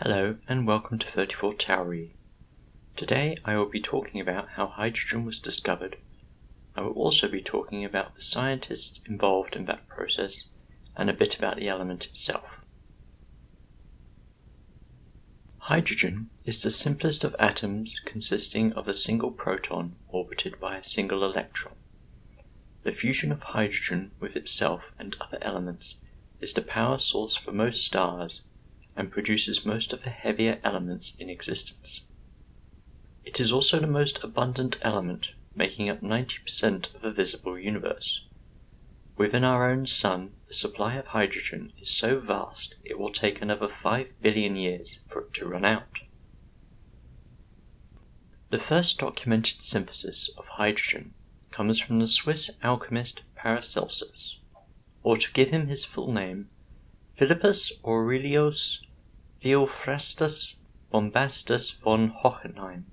Hello and welcome to 34 Tauri. Today I will be talking about how hydrogen was discovered. I will also be talking about the scientists involved in that process and a bit about the element itself. Hydrogen is the simplest of atoms consisting of a single proton orbited by a single electron. The fusion of hydrogen with itself and other elements is the power source for most stars and produces most of the heavier elements in existence. It is also the most abundant element, making up 90% of the visible universe. Within our own Sun, the supply of hydrogen is so vast it will take another 5 billion years for it to run out. The first documented synthesis of hydrogen comes from the Swiss alchemist Paracelsus, or to give him his full name, Philippus Aurelius Theophrastus Bombastus von Hohenheim.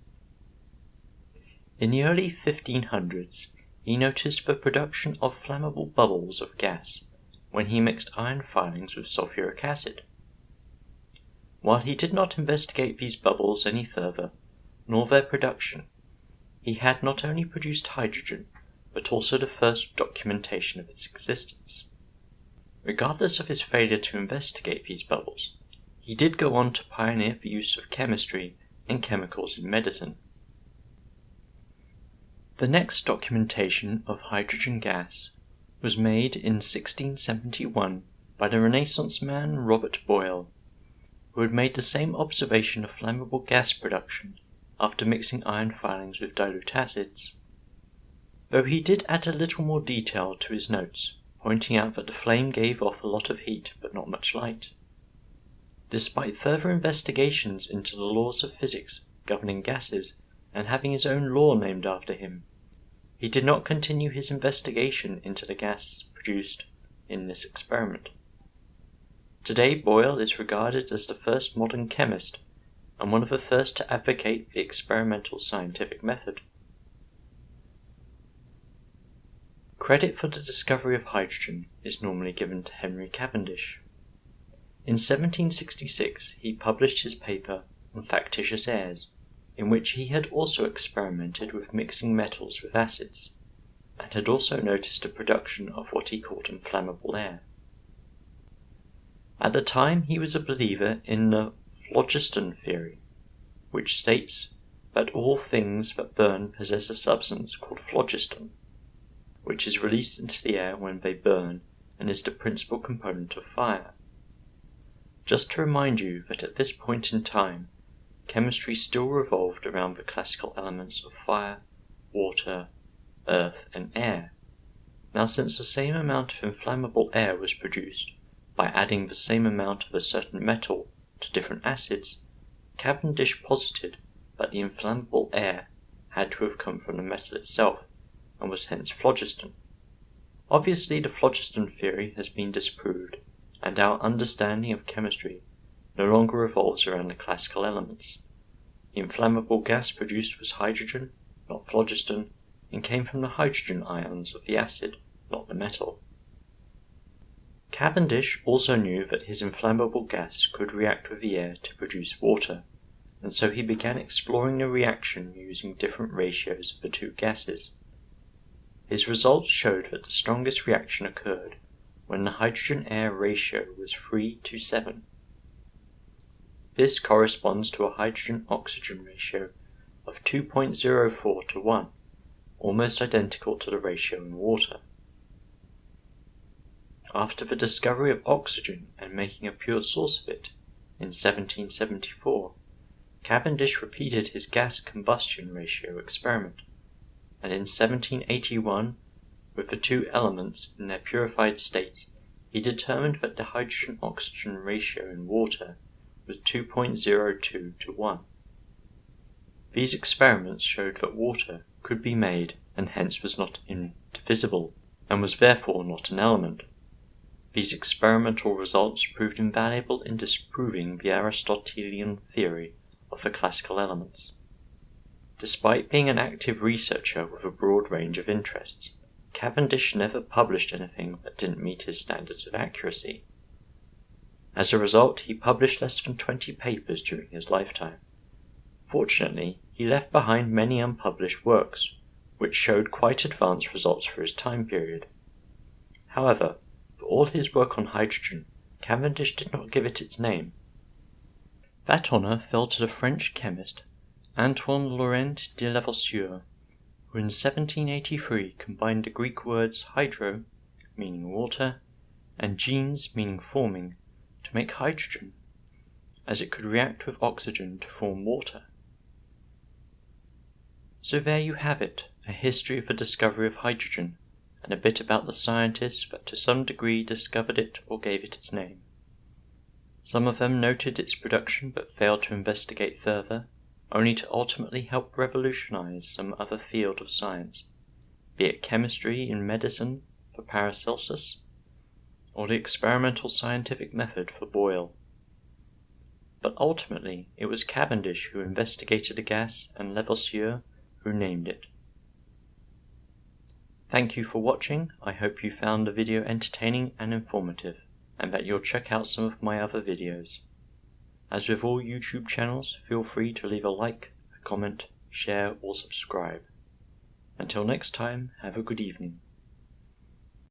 In the early 1500s, he noticed the production of flammable bubbles of gas when he mixed iron filings with sulfuric acid. While he did not investigate these bubbles any further, nor their production, he had not only produced hydrogen, but also the first documentation of its existence. Regardless of his failure to investigate these bubbles, he did go on to pioneer the use of chemistry and chemicals in medicine. The next documentation of hydrogen gas was made in 1671 by the Renaissance man Robert Boyle, who had made the same observation of flammable gas production after mixing iron filings with dilute acids, though he did add a little more detail to his notes, pointing out that the flame gave off a lot of heat but not much light. Despite further investigations into the laws of physics governing gases and having his own law named after him, he did not continue his investigation into the gas produced in this experiment. Today, Boyle is regarded as the first modern chemist and one of the first to advocate the experimental scientific method. Credit for the discovery of hydrogen is normally given to Henry Cavendish. In 1766 he published his paper on factitious airs, in which he had also experimented with mixing metals with acids, and had also noticed a production of what he called inflammable air. At the time he was a believer in the phlogiston theory, which states that all things that burn possess a substance called phlogiston, which is released into the air when they burn and is the principal component of fire. Just to remind you that at this point in time, chemistry still revolved around the classical elements of fire, water, earth, and air. Now, since the same amount of inflammable air was produced by adding the same amount of a certain metal to different acids, Cavendish posited that the inflammable air had to have come from the metal itself and was hence phlogiston. Obviously, the phlogiston theory has been disproved, and our understanding of chemistry no longer revolves around the classical elements. The inflammable gas produced was hydrogen, not phlogiston, and came from the hydrogen ions of the acid, not the metal. Cavendish also knew that his inflammable gas could react with the air to produce water, and so he began exploring the reaction using different ratios of the two gases. His results showed that the strongest reaction occurred when the hydrogen-air ratio was 3:7. This corresponds to a hydrogen-oxygen ratio of 2.04 to 1, almost identical to the ratio in water. After the discovery of oxygen and making a pure source of it in 1774, Cavendish repeated his gas combustion ratio experiment, and in 1781, with the two elements in their purified states, he determined that the hydrogen-oxygen ratio in water was 2.02 to 1. These experiments showed that water could be made and hence was not indivisible, and was therefore not an element. These experimental results proved invaluable in disproving the Aristotelian theory of the classical elements. Despite being an active researcher with a broad range of interests, Cavendish never published anything that didn't meet his standards of accuracy. As a result, he published less than 20 papers during his lifetime. Fortunately, he left behind many unpublished works, which showed quite advanced results for his time period. However, for all his work on hydrogen, Cavendish did not give it its name. That honour fell to the French chemist Antoine Lavoisier, who in 1783 combined the Greek words hydro, meaning water, and gens, meaning forming, to make hydrogen, as it could react with oxygen to form water. So there you have it, a history of the discovery of hydrogen, and a bit about the scientists that to some degree discovered it or gave it its name. Some of them noted its production but failed to investigate further, only to ultimately help revolutionize some other field of science, be it chemistry in medicine for Paracelsus, or the experimental scientific method for Boyle. But ultimately it was Cavendish who investigated the gas and Lavoisier who named it. Thank you for watching. I hope you found the video entertaining and informative, and that you'll check out some of my other videos. As with all YouTube channels, feel free to leave a like, a comment, share or subscribe. Until next time, have a good evening.